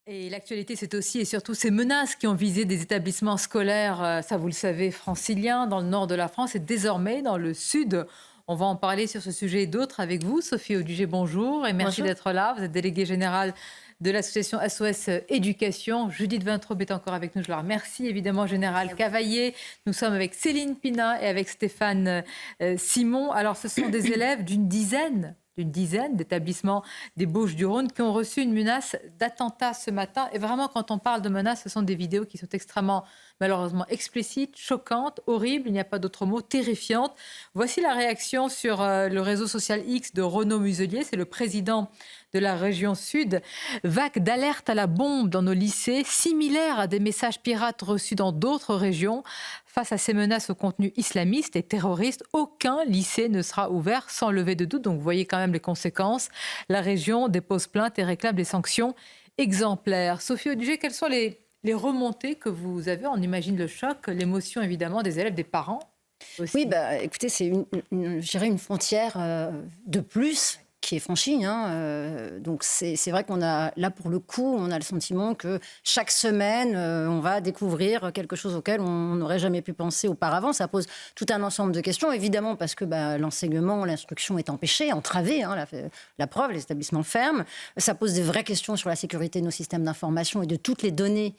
Et l'actualité, c'est aussi et surtout ces menaces qui ont visé des établissements scolaires, ça vous le savez, franciliens, dans le nord de la France et désormais dans le sud. On va en parler sur ce sujet et d'autres avec vous. Sophie Audugé, bonjour et merci Bonjour. d'être là. Vous êtes déléguée générale de l'association SOS Éducation. Judith Vintraube est encore avec nous, je la remercie. Évidemment, Général Cavaillé. Nous sommes avec Céline Pina et avec Stéphane Simon. Alors, ce sont des élèves d'une dizaine d'établissements des Bouches-du-Rhône qui ont reçu une menace d'attentat ce matin. Et vraiment, quand on parle de menaces, ce sont des vidéos qui sont extrêmement, malheureusement, explicites, choquantes, horribles, il n'y a pas d'autre mot, terrifiantes. Voici la réaction sur le réseau social X de Renaud Muselier, c'est le président de la région Sud. Vague d'alerte à la bombe dans nos lycées, similaire à des messages pirates reçus dans d'autres régions. Face à ces menaces au contenu islamiste et terroriste, aucun lycée ne sera ouvert sans lever de doute. Donc vous voyez quand même les conséquences. La région dépose plainte et réclame des sanctions exemplaires. Sophie Audugé, quelles sont les remontées que vous avez? On imagine le choc, l'émotion évidemment des élèves, des parents aussi. Oui, écoutez, c'est je dirais une frontière de plus qui est franchie. Donc c'est vrai qu'on a, là pour le coup, on a le sentiment que chaque semaine, on va découvrir quelque chose auquel on n'aurait jamais pu penser auparavant. Ça pose tout un ensemble de questions, évidemment, parce que l'enseignement, l'instruction est empêchée, entravée. La preuve, les établissements ferment. Ça pose des vraies questions sur la sécurité de nos systèmes d'information et de toutes les données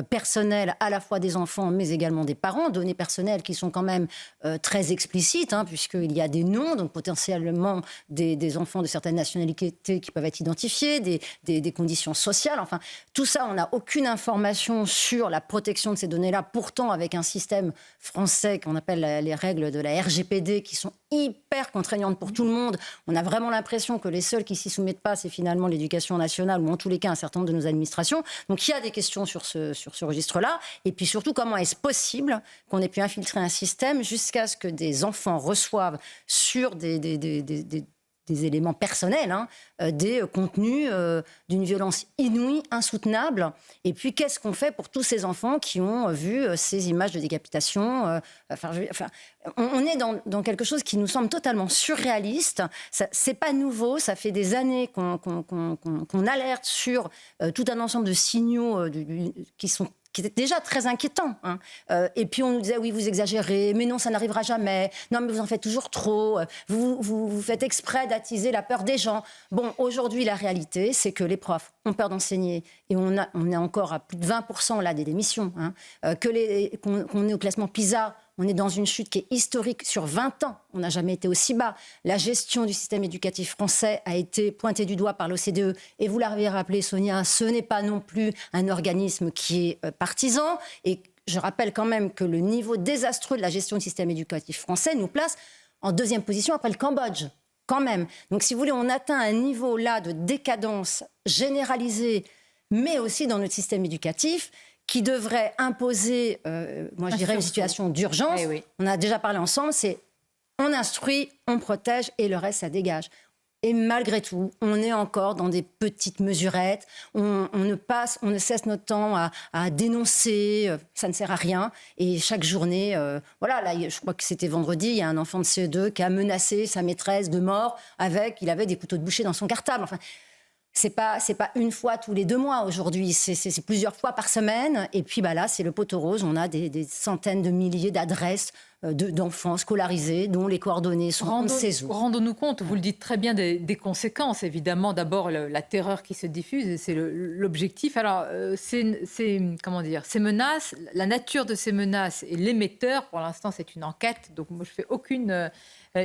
personnelles, à la fois des enfants, mais également des parents. Données personnelles qui sont quand même très explicites, puisqu'il y a des noms, donc potentiellement des enfants de certaines nationalités qui peuvent être identifiés, des conditions sociales. Enfin, tout ça, on n'a aucune information sur la protection de ces données-là. Pourtant, avec un système français qu'on appelle les règles de la RGPD, qui sont hyper contraignantes pour tout le monde, on a vraiment l'impression que les seuls qui s'y soumettent pas, c'est finalement l'éducation nationale, ou en tous les cas un certain nombre de nos administrations. Donc il y a des questions sur ce registre-là. Et puis surtout, comment est-ce possible qu'on ait pu infiltrer un système jusqu'à ce que des enfants reçoivent sur des éléments personnels, des contenus d'une violence inouïe, insoutenable. Et puis, qu'est-ce qu'on fait pour tous ces enfants qui ont vu ces images de décapitation on est dans quelque chose qui nous semble totalement surréaliste. C'est pas nouveau, ça fait des années qu'on alerte sur tout un ensemble de signaux qui était déjà très inquiétant. Et puis on nous disait, oui, vous exagérez, mais non, ça n'arrivera jamais. Non, mais vous en faites toujours trop. Vous faites exprès d'attiser la peur des gens. Bon, aujourd'hui, la réalité, c'est que les profs ont peur d'enseigner. Et on est encore à plus de 20% là, des démissions. Qu'on est au classement PISA. On est dans une chute qui est historique sur 20 ans. On n'a jamais été aussi bas. La gestion du système éducatif français a été pointée du doigt par l'OCDE. Et vous l'avez rappelé, Sonia, ce n'est pas non plus un organisme qui est partisan. Et je rappelle quand même que le niveau désastreux de la gestion du système éducatif français nous place en deuxième position après le Cambodge. Quand même. Donc, si vous voulez, on atteint un niveau là de décadence généralisée, mais aussi dans notre système éducatif, qui devrait imposer, moi je dirais, une situation d'urgence. Eh oui. On a déjà parlé ensemble, c'est on instruit, on protège et le reste, ça dégage. Et malgré tout, on est encore dans des petites mesurettes. On ne cesse notre temps à dénoncer. Ça ne sert à rien. Et chaque journée, là, je crois que c'était vendredi, il y a un enfant de CE2 qui a menacé sa maîtresse de mort il avait des couteaux de boucher dans son cartable. Enfin, c'est pas une fois tous les 2 mois aujourd'hui, c'est plusieurs fois par semaine. Et puis là, c'est le poteau rose. On a des centaines de milliers d'adresses d'enfants scolarisés dont les coordonnées sont on ne sait où. Rendons-nous compte, vous le dites très bien, des conséquences. Évidemment, d'abord, la terreur qui se diffuse, et c'est l'objectif. Alors, comment dire, ces menaces, la nature de ces menaces et l'émetteur, pour l'instant, c'est une enquête. Donc, moi, je ne fais aucune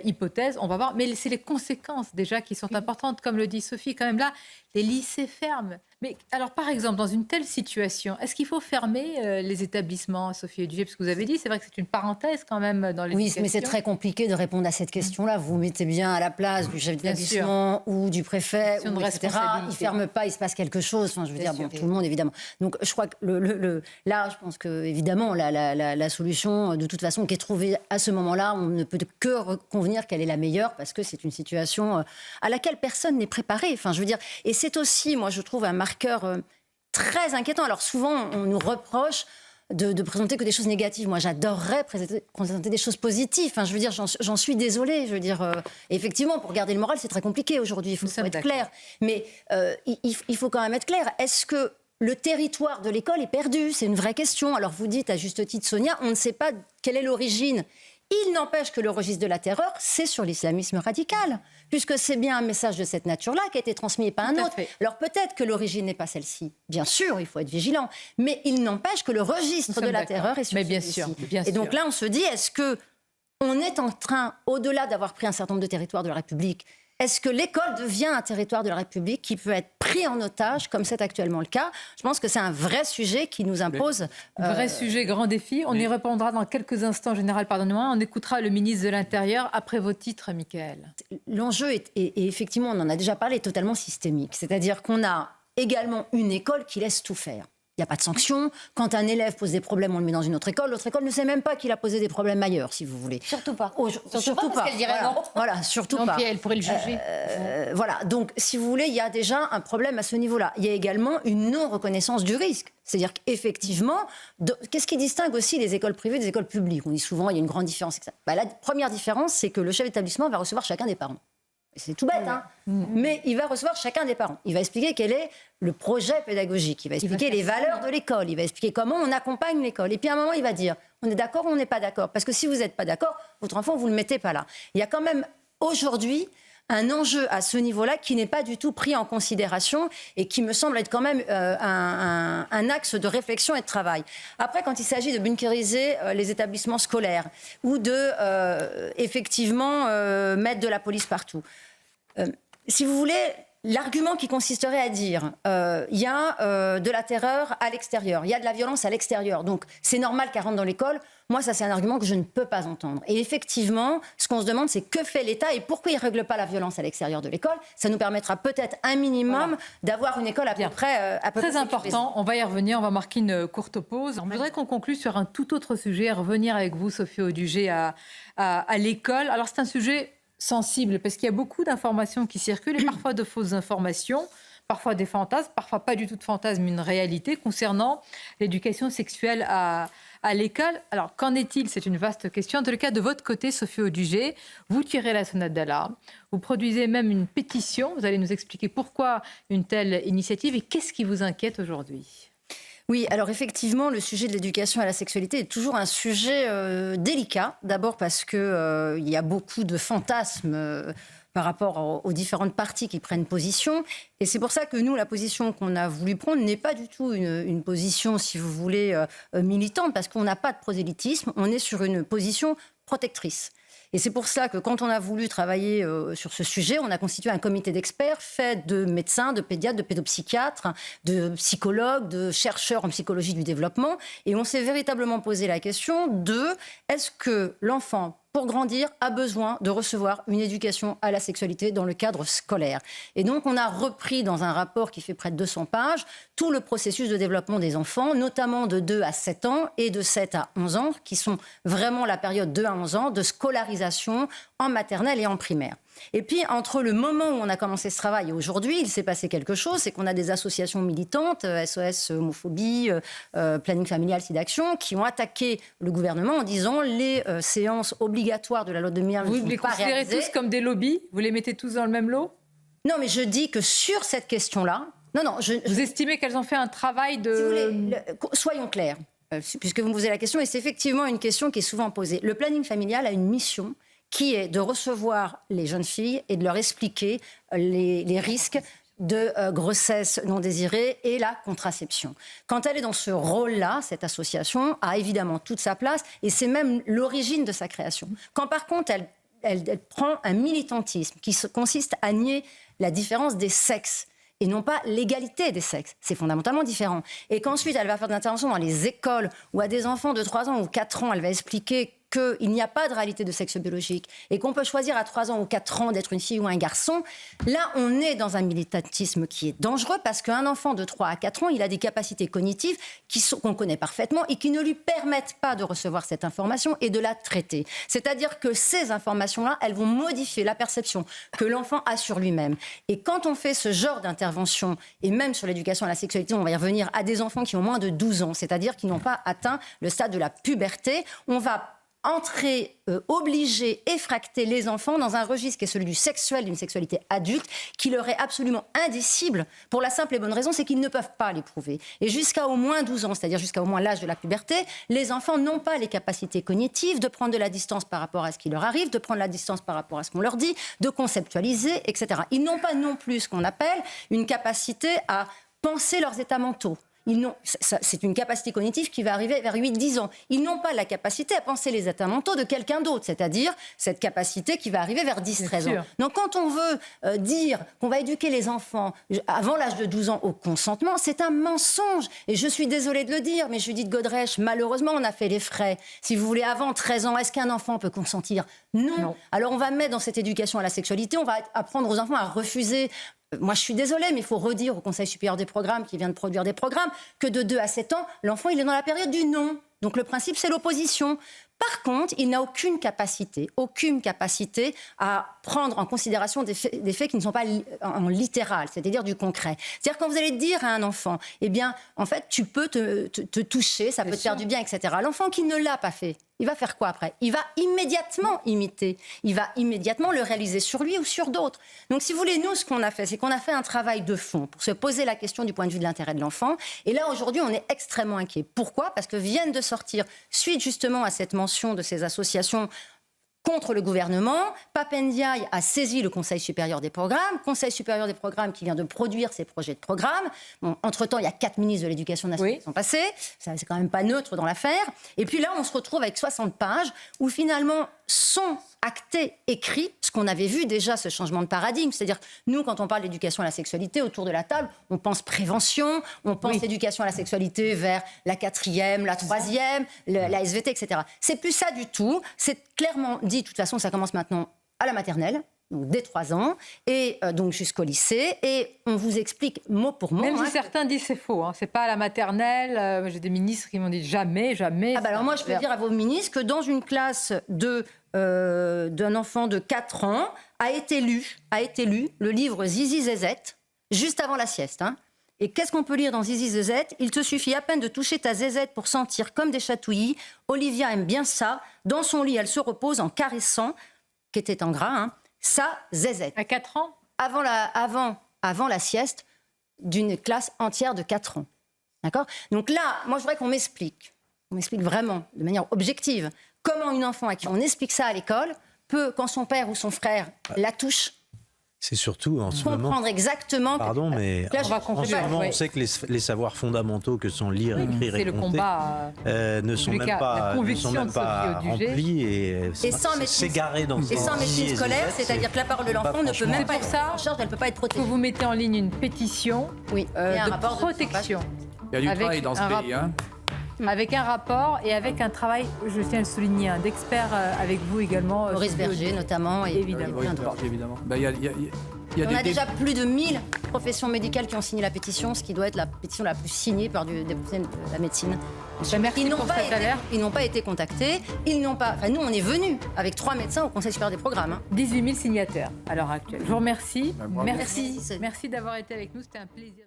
hypothèse. On va voir. Mais c'est les conséquences, déjà, qui sont importantes. Comme le dit Sophie, quand même, là, les lycées ferment. Mais alors, par exemple, dans une telle situation, est-ce qu'il faut fermer les établissements, Sophie Audugé? Parce que vous avez dit, c'est vrai que c'est une parenthèse quand même dans l'éducation. Oui, mais c'est très compliqué de répondre à cette question-là. Vous vous mettez bien à la place du chef d'établissement ou du préfet, de etc. Il ne ferme pas, il se passe quelque chose. Enfin, je veux dire, tout le monde, évidemment. Donc, je crois que là, je pense que, évidemment, la solution, de toute façon, qui est trouvée à ce moment-là, on ne peut que convenir qu'elle est la meilleure parce que c'est une situation à laquelle personne n'est préparé. Enfin, je veux dire, et c'est aussi, moi, je trouve, un marqueur très inquiétant. Alors, souvent, on nous reproche de présenter que des choses négatives. Moi, j'adorerais présenter des choses positives. Enfin, je veux dire, j'en suis désolée. Je veux dire, effectivement, pour garder le moral, c'est très compliqué aujourd'hui. Il faut être clair. Mais il faut quand même être clair. Est-ce que le territoire de l'école est perdu. C'est une vraie question. Alors vous dites à juste titre, Sonia, on ne sait pas quelle est l'origine. Il n'empêche que le registre de la terreur, c'est sur l'islamisme radical, puisque c'est bien un message de cette nature-là qui a été transmis et pas un autre. Alors peut-être que l'origine n'est pas celle-ci. Bien sûr, il faut être vigilant. Mais il n'empêche que le registre de la terreur est sur bien celui-ci. sûr, bien sûr. Et donc là, on se dit, est-ce que on est en train, au-delà d'avoir pris un certain nombre de territoires de la République, est-ce que l'école devient un territoire de la République qui peut être pris en otage, comme c'est actuellement le cas? Je pense que c'est un vrai sujet qui nous impose... Vrai sujet, grand défi. On y répondra dans quelques instants, Général, pardonnez-moi. On écoutera le ministre de l'Intérieur après vos titres, Mickaël. L'enjeu est, et effectivement, on en a déjà parlé, totalement systémique. C'est-à-dire qu'on a également une école qui laisse tout faire. Il n'y a pas de sanction. Quand un élève pose des problèmes, on le met dans une autre école. L'autre école ne sait même pas qu'il a posé des problèmes ailleurs, si vous voulez. Surtout pas. Surtout pas. Parce qu'elle dirait non. Voilà, surtout Non, pas. puis elle pourrait le juger. Voilà, donc si vous voulez, il y a déjà un problème à ce niveau-là. Il y a également une non-reconnaissance du risque. C'est-à-dire qu'effectivement, qu'est-ce qui distingue aussi les écoles privées des écoles publiques? On dit souvent il y a une grande différence. La première différence, c'est que le chef d'établissement va recevoir chacun des parents. C'est tout bête, hein. Mais il va recevoir chacun des parents. Il va expliquer quel est le projet pédagogique. Il va expliquer les valeurs de l'école. Il va expliquer comment on accompagne l'école. Et puis à un moment, il va dire, on est d'accord ou on n'est pas d'accord? Parce que si vous n'êtes pas d'accord, votre enfant, vous ne le mettez pas là. Il y a quand même aujourd'hui un enjeu à ce niveau-là qui n'est pas du tout pris en considération et qui me semble être quand même un axe de réflexion et de travail. Après, quand il s'agit de bunkériser les établissements scolaires ou de, effectivement, mettre de la police partout, si vous voulez, l'argument qui consisterait à dire il y a de la terreur à l'extérieur, il y a de la violence à l'extérieur, donc c'est normal qu'elle rentre dans l'école, moi ça c'est un argument que je ne peux pas entendre. Et effectivement, ce qu'on se demande c'est que fait l'État et pourquoi il ne règle pas la violence à l'extérieur de l'école? Ça nous permettra peut-être un minimum d'avoir une école à peu près très important, on va y revenir, on va marquer une courte pause. Je voudrais qu'on conclue sur un tout autre sujet, revenir avec vous Sophie Audugé à l'école. Alors c'est un sujet sensible parce qu'il y a beaucoup d'informations qui circulent et parfois de fausses informations, parfois des fantasmes, parfois pas du tout de fantasmes, mais une réalité concernant l'éducation sexuelle à l'école. Alors qu'en est-il? C'est une vaste question. En tout cas, de votre côté, Sophie Audugé, vous tirez la sonnette d'alarme, vous produisez même une pétition, vous allez nous expliquer pourquoi une telle initiative et qu'est-ce qui vous inquiète aujourd'hui? Oui, alors effectivement, le sujet de l'éducation à la sexualité est toujours un sujet délicat. D'abord parce que il y a beaucoup de fantasmes par rapport aux différentes parties qui prennent position. Et c'est pour ça que nous, la position qu'on a voulu prendre n'est pas du tout une position, si vous voulez, militante, parce qu'on n'a pas de prosélytisme. On est sur une position protectrice. Et c'est pour ça que quand on a voulu travailler sur ce sujet, on a constitué un comité d'experts fait de médecins, de pédiatres, de pédopsychiatres, de psychologues, de chercheurs en psychologie du développement. Et on s'est véritablement posé la question de est-ce que l'enfant, pour grandir, a besoin de recevoir une éducation à la sexualité dans le cadre scolaire. Et donc, on a repris dans un rapport qui fait près de 200 pages tout le processus de développement des enfants, notamment de 2 à 7 ans et de 7 à 11 ans, qui sont vraiment la période 2 à 11 ans de scolarisation en maternelle et en primaire. Et puis, entre le moment où on a commencé ce travail et aujourd'hui, il s'est passé quelque chose, c'est qu'on a des associations militantes, SOS Homophobie, Planning Familial, SIDAction, qui ont attaqué le gouvernement en disant les séances obligatoires de la loi de 2001 ne sont pas réalisées. Vous les considérez tous comme des lobbies? Vous les mettez tous dans le même lot? Non, mais je dis que sur cette question-là, vous estimez qu'elles ont fait un travail de... Si vous voulez, soyons clairs, puisque vous me posez la question, et c'est effectivement une question qui est souvent posée. Le planning familial a une mission qui est de recevoir les jeunes filles et de leur expliquer les risques de grossesse non désirée et la contraception. Quand elle est dans ce rôle-là, cette association a évidemment toute sa place et c'est même l'origine de sa création. Quand par contre elle prend un militantisme qui consiste à nier la différence des sexes et non pas l'égalité des sexes. C'est fondamentalement différent. Et qu'ensuite, elle va faire des interventions dans les écoles où à des enfants de 3 ans ou 4 ans, elle va expliquer qu'il n'y a pas de réalité de sexe biologique et qu'on peut choisir à 3 ans ou 4 ans d'être une fille ou un garçon, là, on est dans un militantisme qui est dangereux parce qu'un enfant de 3 à 4 ans, il a des capacités cognitives qu'on connaît parfaitement et qui ne lui permettent pas de recevoir cette information et de la traiter. C'est-à-dire que ces informations-là, elles vont modifier la perception que l'enfant a sur lui-même. Et quand on fait ce genre d'intervention, et même sur l'éducation à la sexualité, on va y revenir, à des enfants qui ont moins de 12 ans, c'est-à-dire qui n'ont pas atteint le stade de la puberté, on va obliger, effracter les enfants dans un registre qui est celui du sexuel, d'une sexualité adulte, qui leur est absolument indicible, pour la simple et bonne raison, c'est qu'ils ne peuvent pas l'éprouver. Et jusqu'à au moins 12 ans, c'est-à-dire jusqu'à au moins l'âge de la puberté, les enfants n'ont pas les capacités cognitives de prendre de la distance par rapport à ce qui leur arrive, de prendre la distance par rapport à ce qu'on leur dit, de conceptualiser, etc. Ils n'ont pas non plus ce qu'on appelle une capacité à penser leurs états mentaux. C'est une capacité cognitive qui va arriver vers 8-10 ans. Ils n'ont pas la capacité à penser les états mentaux de quelqu'un d'autre, c'est-à-dire cette capacité qui va arriver vers 10-13 ans. Donc quand on veut dire qu'on va éduquer les enfants avant l'âge de 12 ans au consentement, c'est un mensonge. Et je suis désolée de le dire, mais Judith Godrèche, malheureusement, on a fait les frais. Si vous voulez, avant 13 ans, est-ce qu'un enfant peut consentir ? Non. Alors on va mettre dans cette éducation à la sexualité, on va apprendre aux enfants à refuser. Moi, je suis désolée, mais il faut redire au Conseil supérieur des programmes, qui vient de produire des programmes, que de 2 à 7 ans, l'enfant, il est dans la période du non. Donc le principe, c'est l'opposition. Par contre, il n'a aucune capacité à prendre en considération des faits qui ne sont pas en littéral, c'est-à-dire du concret. C'est-à-dire quand vous allez dire à un enfant, eh bien, en fait, tu peux te toucher, ça peut te faire du bien, etc. L'enfant qui ne l'a pas fait, il va faire quoi après ? Il va immédiatement imiter. Il va immédiatement le réaliser sur lui ou sur d'autres. Donc, si vous voulez, nous, ce qu'on a fait, c'est qu'on a fait un travail de fond pour se poser la question du point de vue de l'intérêt de l'enfant. Et là, aujourd'hui, on est extrêmement inquiet. Pourquoi ? Parce que viennent de sortir, suite justement à cette mention de ces associations contre le gouvernement, Pape Ndiaye a saisi le Conseil supérieur des programmes, Conseil supérieur des programmes qui vient de produire ses projets de programme. Bon, entre-temps, il y a 4 ministres de l'Éducation nationale qui sont passés. C'est quand même pas neutre dans l'affaire. Et puis là, on se retrouve avec 60 pages où finalement sont actés, écrits, ce qu'on avait vu déjà, ce changement de paradigme. C'est-à-dire, nous, quand on parle d'éducation à la sexualité, autour de la table, on pense prévention, on pense éducation à la sexualité vers la 4e, la 3e, la SVT, etc. C'est plus ça du tout. C'est clairement dit, de toute façon, ça commence maintenant à la maternelle, donc dès 3 ans, et donc jusqu'au lycée, et on vous explique mot pour mot. Même si certains disent c'est faux, c'est pas à la maternelle. J'ai des ministres qui m'ont dit jamais. Alors moi, je peux dire à vos ministres que dans une classe d'un enfant de 4 ans, a été lu le livre Zizi Zézette, juste avant la sieste. Et qu'est-ce qu'on peut lire dans Zizi Zézette ? Il te suffit à peine de toucher ta zézette pour sentir comme des chatouillis. Olivia aime bien ça. Dans son lit, elle se repose en caressant, qui était en gras, sa zézette. À 4 ans ? Avant la sieste d'une classe entière de 4 ans. D'accord ? Donc là, moi, je voudrais qu'on m'explique vraiment, de manière objective, comment une enfant à qui on explique ça à l'école peut, quand son père ou son frère la touche, c'est surtout en ce moment... comprendre exactement... Pardon, mais là, en ce moment, on sait que les savoirs fondamentaux que sont lire, écrire et le compter combat, ne sont même pas remplis et s'égarer dans et sans médecine scolaire, c'est-à-dire que la parole de l'enfant ne peut même pas être en charge, elle ne peut pas être protégée. Vous mettez en ligne une pétition de protection. Il y a du travail dans ce pays. Avec un rapport et avec un travail, je tiens à le souligner, d'experts avec vous également. Maurice Berger notamment. Et évidemment. Évidemment. On a déjà plus de 1000 professions médicales qui ont signé la pétition, ce qui doit être la pétition la plus signée par des professionnels de la médecine. Merci pour cette alerte. Ils n'ont pas été contactés. Nous, on est venus avec 3 médecins au Conseil supérieur des programmes. 18 000 signataires à l'heure actuelle. Je vous remercie. Merci. Merci d'avoir été avec nous. C'était un plaisir.